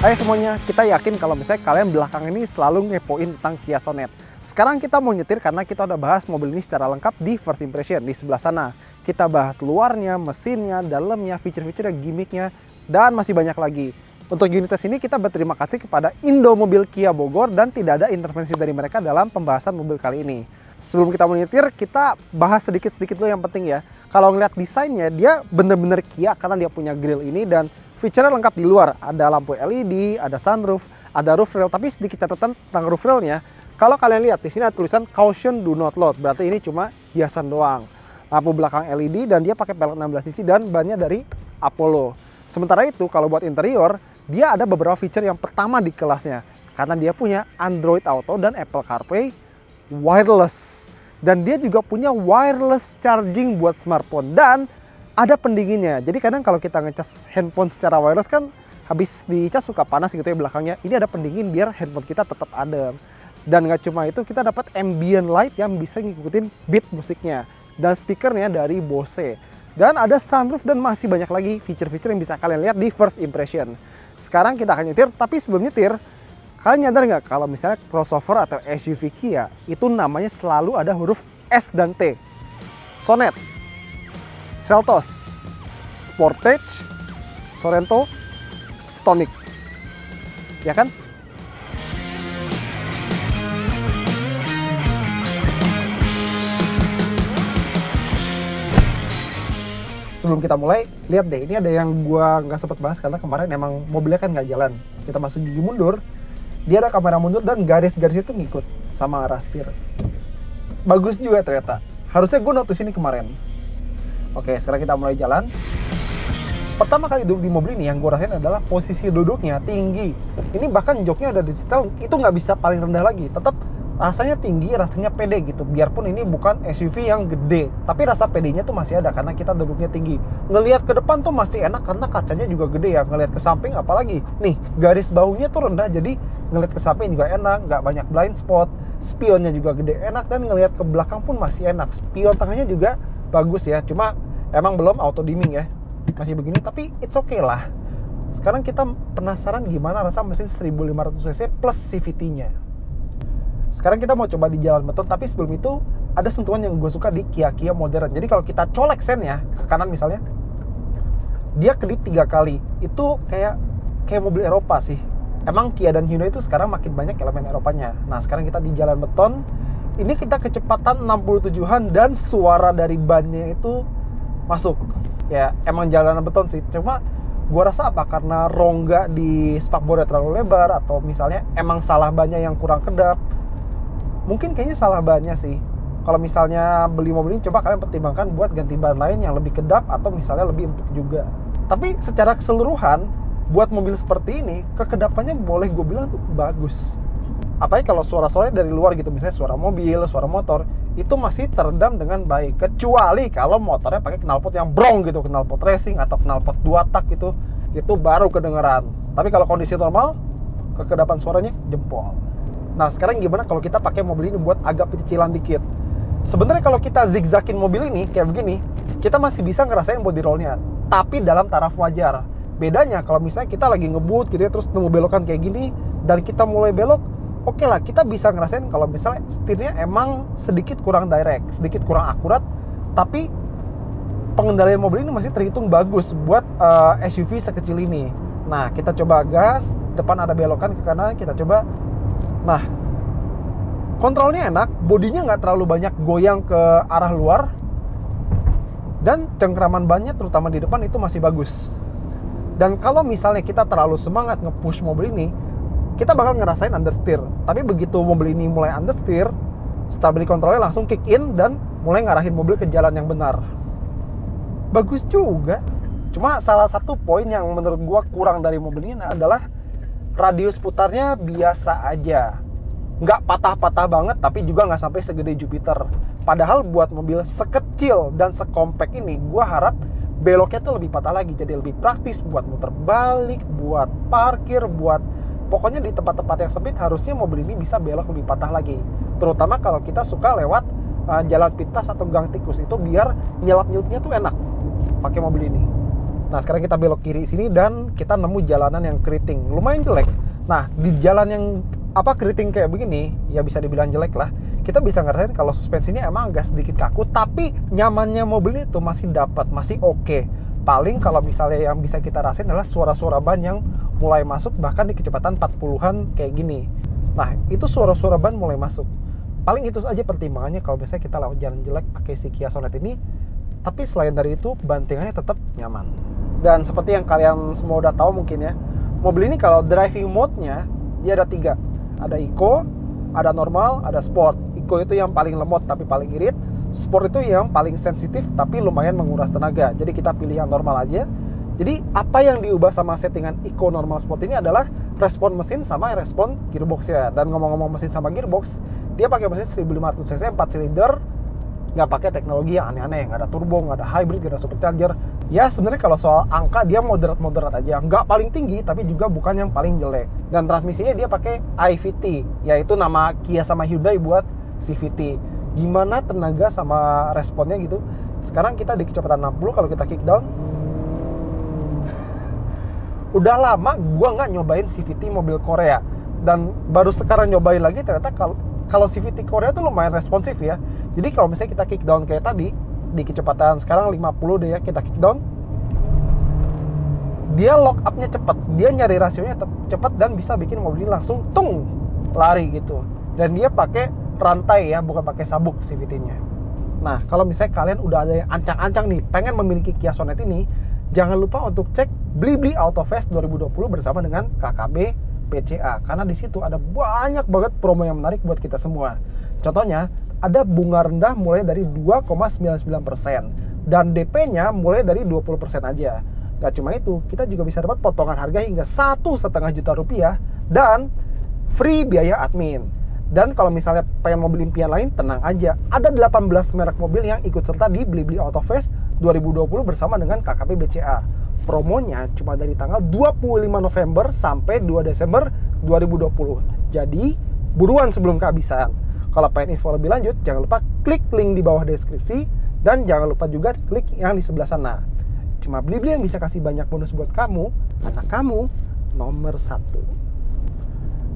Hai semuanya, kita yakin kalau misalnya kalian belakang ini selalu ngepoin tentang Kia Sonet. Sekarang kita mau nyetir karena kita udah bahas mobil ini secara lengkap di First Impression di sebelah sana. Kita bahas luarnya, mesinnya, dalamnya, fitur-fiturnya, gimmicknya, dan masih banyak lagi. Untuk unit test ini kita berterima kasih kepada Indomobil Kia Bogor dan tidak ada intervensi dari mereka dalam pembahasan mobil kali ini. Sebelum kita menyetir, kita bahas sedikit-sedikit dulu yang penting ya. Kalau ngeliat desainnya, dia bener-bener Kia karena dia punya grill ini dan fiturnya lengkap di luar. Ada lampu LED, ada sunroof, ada roof rail. Tapi sedikit catatan tentang roof railnya. Kalau kalian lihat di sini ada tulisan caution do not load. Berarti ini cuma hiasan doang. Lampu belakang LED dan dia pakai pelek 16 inci dan bannya dari Apollo. Sementara itu kalau buat interior, dia ada beberapa fitur yang pertama di kelasnya. Karena dia punya Android Auto dan Apple CarPlay wireless. Dan dia juga punya wireless charging buat smartphone. Dan ada pendinginnya. Jadi kadang kalau kita ngecas handphone secara wireless kan habis dicas suka panas gitu ya belakangnya. Ini ada pendingin biar handphone kita tetap adem. Dan nggak cuma itu, kita dapat ambient light yang bisa ngikutin beat musiknya. Dan speakernya dari Bose. Dan ada sunroof dan masih banyak lagi fitur-fitur yang bisa kalian lihat di First Impression. Sekarang kita akan nyetir, tapi sebelum nyetir, kalian nyadar nggak kalau misalnya crossover atau SUV Kia itu namanya selalu ada huruf S dan T. Sonet, Seltos, Sportage, Sorento, Stonic, ya kan? Sebelum kita mulai, lihat deh, ini ada yang gua nggak sempat bahas karena kemarin emang mobilnya kan nggak jalan. Kita masuk gigi mundur, dia ada kamera mundur dan garis-garis itu ngikut sama arah setir. Bagus juga ternyata. Harusnya gue notice ini kemarin. Oke, sekarang kita mulai jalan. Pertama kali duduk di mobil ini yang gue rasain adalah posisi duduknya tinggi. Ini bahkan joknya udah di setel, itu nggak bisa paling rendah lagi. Tetap rasanya tinggi, rasanya pede gitu. Biarpun ini bukan SUV yang gede, tapi rasa pedenya tuh masih ada karena kita duduknya tinggi. Ngelihat ke depan tuh masih enak karena kacanya juga gede ya. Ngelihat ke samping apalagi. Nih, garis bahunya tuh rendah jadi ngelihat ke samping juga enak, nggak banyak blind spot. Spionnya juga gede, enak, dan ngelihat ke belakang pun masih enak. Spion tengahnya juga bagus ya, cuma emang belum auto dimming ya, masih begini, tapi it's okay lah. Sekarang kita penasaran gimana rasa mesin 1500cc plus CVT-nya. Sekarang kita mau coba di jalan beton, tapi sebelum itu ada sentuhan yang gue suka di Kia modern. Jadi kalau kita colek sennya ke kanan misalnya, dia kedip 3 kali. Itu kayak mobil Eropa sih. Emang Kia dan Hyundai itu sekarang makin banyak elemen Eropanya. Nah, sekarang kita di jalan beton. Ini kita kecepatan 67-an dan suara dari bannya itu masuk. Ya, emang jalanan beton sih. Cuma gua rasa apa karena rongga di spakbornya terlalu lebar atau misalnya emang salah bannya yang kurang kedap. Mungkin kayaknya salah bannya sih. Kalau misalnya beli mobil ini coba kalian pertimbangkan buat ganti ban lain yang lebih kedap atau misalnya lebih empuk juga. Tapi secara keseluruhan buat mobil seperti ini kekedapannya boleh gue bilang tuh bagus. Apalagi kalau suara-suaranya dari luar gitu, misalnya suara mobil, suara motor, itu masih teredam dengan baik. Kecuali kalau motornya pakai knalpot yang brong gitu, knalpot racing atau knalpot 2 tak gitu, itu baru kedengeran. Tapi kalau kondisi normal, kekedapan suaranya jempol. Nah, sekarang gimana kalau kita pakai mobil ini buat agak pecicilan dikit? Sebenarnya kalau kita zigzagin mobil ini kayak begini, kita masih bisa ngerasain body rollnya, tapi dalam taraf wajar. Bedanya kalau misalnya kita lagi ngebut gitu ya, terus nemu belokan kayak gini, dan kita mulai belok, oke lah, kita bisa ngerasain kalau misalnya setirnya emang sedikit kurang direct, sedikit kurang akurat, tapi pengendalian mobil ini masih terhitung bagus buat SUV sekecil ini. Nah, kita coba gas, depan ada belokan ke kanan, kita coba. Nah, kontrolnya enak, bodinya nggak terlalu banyak goyang ke arah luar, dan cengkraman bannya terutama di depan itu masih bagus. Dan kalau misalnya kita terlalu semangat nge-push mobil ini, kita bakal ngerasain understeer. Tapi begitu mobil ini mulai understeer, stability controlnya langsung kick in dan mulai ngarahin mobil ke jalan yang benar. Bagus juga. Cuma salah satu poin yang menurut gua kurang dari mobil ini adalah radius putarnya biasa aja. Nggak patah-patah banget, tapi juga nggak sampai segede Jupiter. Padahal buat mobil sekecil dan sekompak ini, gua harap beloknya tuh lebih patah lagi. Jadi lebih praktis buat muter balik, buat parkir, buat pokoknya di tempat-tempat yang sempit harusnya mobil ini bisa belok lebih patah lagi. Terutama kalau kita suka lewat jalan pintas atau gang tikus, itu biar nyelap-nyelupnya tuh enak pakai mobil ini. Nah, sekarang kita belok kiri sini dan kita nemu jalanan yang keriting, lumayan jelek. Nah, di jalan yang keriting kayak begini, ya bisa dibilang jelek lah. Kita bisa ngerasain kalau suspensinya emang agak sedikit kaku, tapi nyamannya mobil itu masih dapat, masih oke. Paling kalau misalnya yang bisa kita rasain adalah suara-suara ban yang mulai masuk bahkan di kecepatan 40-an kayak gini. Nah, itu suara-suara ban mulai masuk. Paling itu saja pertimbangannya kalau misalnya kita lewat jalan jelek pakai si Kia Sonet ini. Tapi selain dari itu, bantingannya tetap nyaman. Dan seperti yang kalian semua udah tahu mungkin ya, mobil ini kalau driving mode-nya, dia ada 3. Ada Eco, ada normal, ada sport. Eco itu yang paling lemot tapi paling irit. Sport itu yang paling sensitif tapi lumayan menguras tenaga. Jadi kita pilih yang normal aja. Jadi apa yang diubah sama settingan Eco, normal, sport ini adalah respon mesin sama respon gearbox ya. Dan ngomong-ngomong mesin sama gearbox, dia pakai mesin 1500 cc 4 silinder, nggak pakai teknologi yang aneh-aneh, nggak ada turbo, nggak ada hybrid, nggak ada supercharger. Ya sebenarnya kalau soal angka dia moderat aja, nggak paling tinggi tapi juga bukan yang paling jelek. Dan transmisinya dia pakai iVT, yaitu nama Kia sama Hyundai buat CVT. Gimana tenaga sama responnya gitu. Sekarang kita di kecepatan 60, kalau kita kick down, udah lama gua nggak nyobain CVT mobil Korea, dan baru sekarang nyobain lagi. Ternyata kalau CVT Korea tuh lumayan responsif ya. Jadi kalau misalnya kita kick down kayak tadi di kecepatan sekarang 50 deh ya, kita kick down, dia lock up-nya cepet, dia nyari rasionya cepet dan bisa bikin mobil ini langsung tung lari gitu. Dan dia pakai rantai ya, bukan pakai sabuk CVT-nya. Nah, kalau misalnya kalian udah ada yang ancang-ancang nih pengen memiliki Kia Sonet ini, jangan lupa untuk cek Blibli Autofest 2020 bersama dengan KKB BCA, karena di situ ada banyak banget promo yang menarik buat kita semua. Contohnya, ada bunga rendah mulai dari 2,99% dan DP-nya mulai dari 20% aja. Gak cuma itu, kita juga bisa dapat potongan harga hingga 1,5 juta rupiah dan free biaya admin. Dan kalau misalnya pengen mobil impian lain, tenang aja, ada 18 merek mobil yang ikut serta di Blibli Autofest 2020 bersama dengan KKB BCA. Promonya cuma dari tanggal 25 November sampai 2 Desember 2020. Jadi, buruan sebelum kehabisan. Kalau pengen info lebih lanjut, jangan lupa klik link di bawah deskripsi, dan jangan lupa juga klik yang di sebelah sana. Cuma Blibli yang bisa kasih banyak bonus buat kamu, karena kamu nomor 1.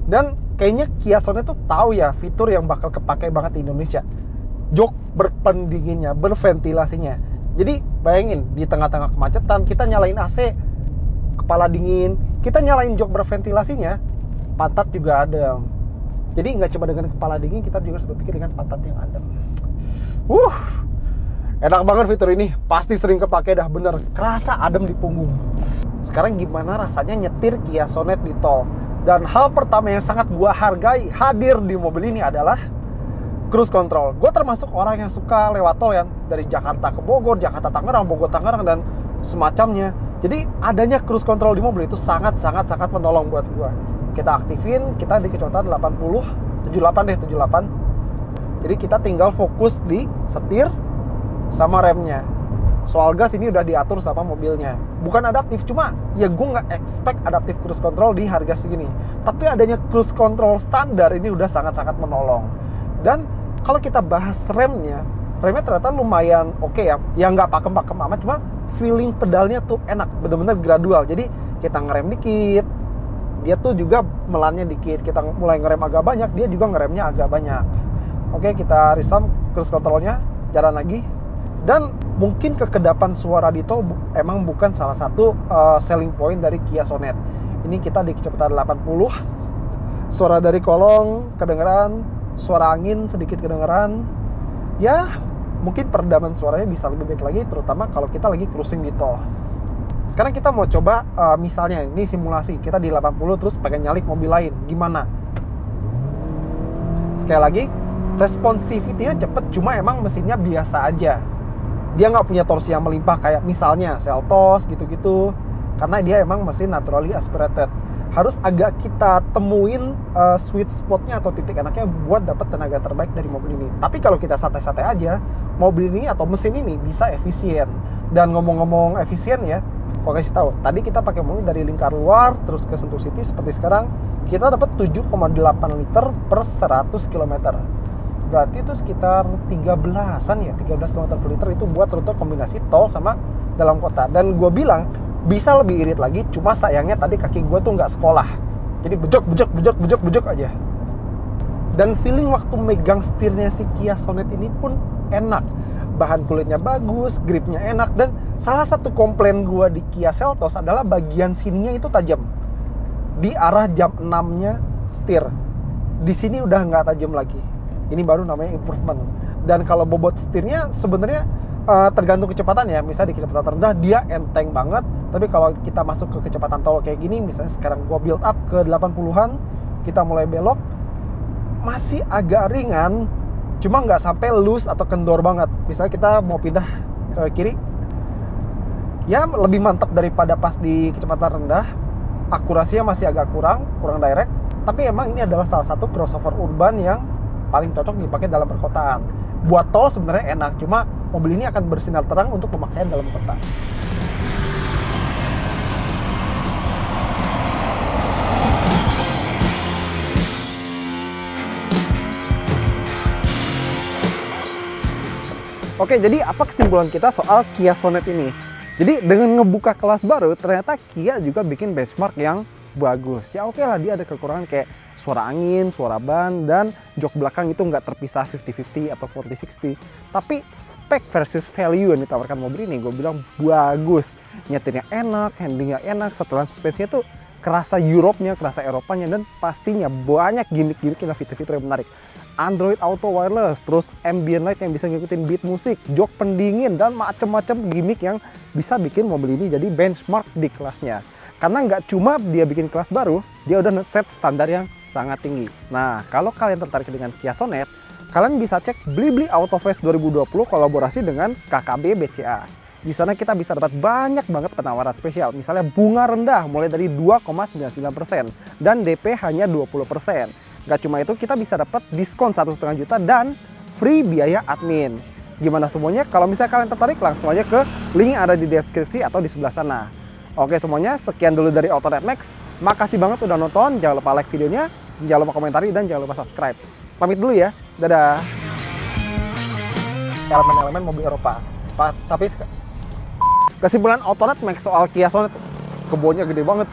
Dan kayaknya Kia Sonet tuh tahu ya fitur yang bakal kepake banget di Indonesia. Jok berpendinginnya, berventilasinya. Jadi bayangin di tengah-tengah kemacetan kita nyalain AC, kepala dingin, kita nyalain jok berventilasinya, pantat juga adem. Jadi nggak cuma dengan kepala dingin, kita juga harus berpikir dengan pantat yang adem. Enak banget fitur ini, pasti sering kepake dah, bener, kerasa adem di punggung. Sekarang gimana rasanya nyetir Kia Sonet di tol? Dan hal pertama yang sangat gua hargai hadir di mobil ini adalah cruise control. Gue termasuk orang yang suka lewat tol ya, dari Jakarta ke Bogor, Jakarta Tangerang, Bogor Tangerang, dan semacamnya. Jadi adanya cruise control di mobil itu sangat menolong buat gue. Kita aktifin, kita di kecepatan 78. Jadi kita tinggal fokus di setir sama remnya. Soal gas ini udah diatur sama mobilnya. Bukan adaptif, cuma ya gue nggak expect adaptif cruise control di harga segini. Tapi adanya cruise control standar ini udah sangat menolong. Dan kalau kita bahas remnya ternyata lumayan oke ya. Ya nggak pakem-pakem amat, cuma feeling pedalnya tuh enak, bener-bener gradual. Jadi kita ngerem dikit, dia tuh juga melannya dikit. Kita mulai ngerem agak banyak, dia juga ngeremnya agak banyak. Oke, kita resume cruise controlnya, jalan lagi. Dan mungkin kekedapan suara di tol emang bukan salah satu selling point dari Kia Sonet. Ini kita di kecepatan 80, suara dari kolong kedengeran, suara angin sedikit kedengeran. Ya, mungkin peredaman suaranya bisa lebih baik lagi, terutama kalau kita lagi cruising di tol. Sekarang kita mau coba, misalnya ini simulasi, kita di 80 terus pengen nyalip mobil lain, gimana? Sekali lagi, responsivity-nya cepet, cuma emang mesinnya biasa aja. Dia nggak punya torsi yang melimpah kayak misalnya Seltos gitu-gitu, karena dia emang mesin naturally aspirated. Harus agak kita temuin sweet spotnya atau titik enaknya buat dapat tenaga terbaik dari mobil ini. Tapi kalau kita santai-santai aja, mobil ini atau mesin ini bisa efisien. Dan ngomong-ngomong efisien ya, gua kasih tahu. Tadi kita pakai mobil dari lingkar luar terus ke Sentul City seperti sekarang, kita dapat 7,8 liter per 100 km. Berarti itu sekitar 13 km per liter itu buat rute kombinasi tol sama dalam kota. Dan gue bilang Bisa lebih irit lagi, cuma sayangnya tadi kaki gue tuh nggak sekolah. Jadi bejok aja. Dan feeling waktu megang setirnya si Kia Sonet ini pun enak. Bahan kulitnya bagus, gripnya enak, dan salah satu komplain gue di Kia Seltos adalah bagian sininya itu tajam. Di arah jam 6-nya setir. Di sini udah nggak tajam lagi. Ini baru namanya improvement. Dan kalau bobot setirnya sebenarnya tergantung kecepatan ya. Misalnya di kecepatan rendah dia enteng banget, tapi kalau kita masuk ke kecepatan tol kayak gini, misalnya sekarang gua build up ke 80-an, kita mulai belok, masih agak ringan, cuma nggak sampai loose atau kendor banget. Misalnya kita mau pindah ke kiri, ya lebih mantap daripada pas di kecepatan rendah. Akurasinya masih agak kurang direct, tapi emang ini adalah salah satu crossover urban yang paling cocok dipakai dalam perkotaan. Buat tol sebenarnya enak, cuma mobil ini akan bersinar terang untuk pemakaian dalam kota. Oke, jadi apa kesimpulan kita soal Kia Sonet ini? Jadi dengan ngebuka kelas baru, ternyata Kia juga bikin benchmark yang bagus. Ya oke lah, dia ada kekurangan kayak suara angin, suara ban, dan jok belakang itu nggak terpisah 50-50 atau 40-60. Tapi spek versus value yang ditawarkan mobil ini, gue bilang bagus. Nyetirnya enak, handlingnya enak, setelan suspensinya tuh kerasa Europe-nya, kerasa Eropanya, dan pastinya banyak gimmick-gimmick dan fitur-fitur yang menarik. Android Auto Wireless, terus ambient light yang bisa ngikutin beat musik, jok pendingin, dan macem-macem gimmick yang bisa bikin mobil ini jadi benchmark di kelasnya. Karena nggak cuma dia bikin kelas baru, dia udah set standar yang sangat tinggi. Nah, kalau kalian tertarik dengan Kia Sonet, kalian bisa cek Blibli Autofest 2020 kolaborasi dengan KKB BCA. Di sana kita bisa dapat banyak banget penawaran spesial, misalnya bunga rendah mulai dari 2,99% dan DP hanya 20%. Gak cuma itu, kita bisa dapat diskon 1,5 juta dan free biaya admin. Gimana semuanya? Kalau misalnya kalian tertarik, langsung aja ke link yang ada di deskripsi atau di sebelah sana. Oke semuanya, sekian dulu dari Autonet Max. Makasih banget udah nonton, jangan lupa like videonya, jangan lupa komentari, dan jangan lupa subscribe. Pamit dulu ya, dadah. Elemen-elemen mobil Eropa. Tapi kesimpulan Autonet Max soal Kia Sonet, kebunnya gede banget.